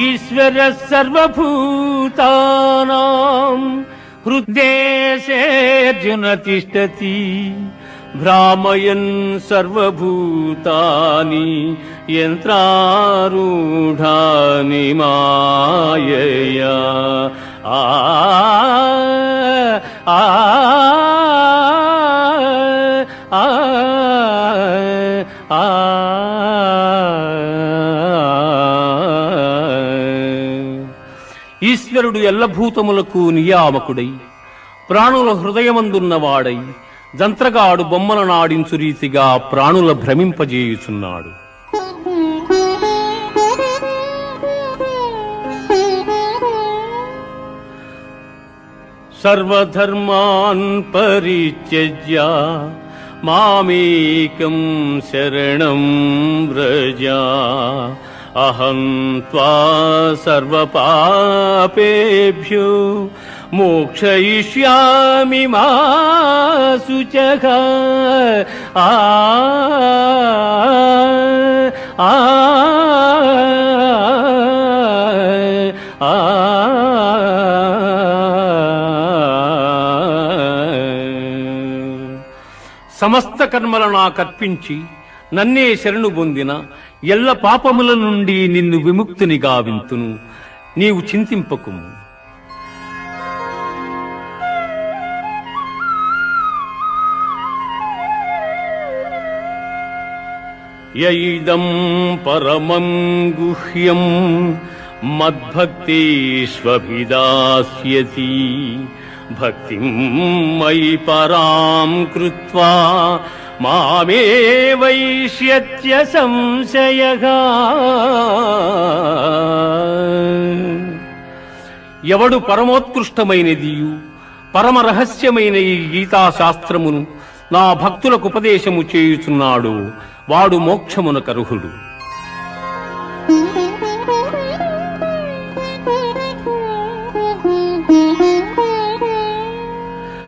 ఈశ్వర సర్వభూతానాం హృద్దేశేర్జున తిష్టతి భ్రామయన్ సర్వభూతాని యంత్రారూఢాని మాయయా. ఆ ఆ ఆ ఈశ్వరుడు ఎల్లభూతములకు నియామకుడై ప్రాణుల హృదయమందున్నవాడై జంత్రగాడు బొమ్మల నాడించు రీతిగా ప్రాణుల భ్రమింపజేయుచున్నాడు. సర్వధర్మాన్ పరిత్యజ్య మామేకం శరణం వ్రజ అహం త్వా సర్వపాపేభ్యో మోక్షయిష్యామి మా శుచః. ఆ ఆ సమస్త కర్మల నాకర్పించి నన్నే శరణు పొందిన ఎల్ల పాపముల నుండి నిన్ను విముక్తిని గావింతును. నీవు చింతింపకుము. యైదం పరమం గుహ్యం మద్భక్తేష్వభిదాస్యతి భక్తిం మయి పరాం కృత్వా మామే వైష్యత్య సంశయః. ఎవడు పరమోత్కృష్టమైనదియు పరమ రహస్యమైన ఈ గీతాశాస్త్రమును నా భక్తులకు ఉపదేశము చేయుచున్నాడు వాడు మోక్షమునకర్హుడు.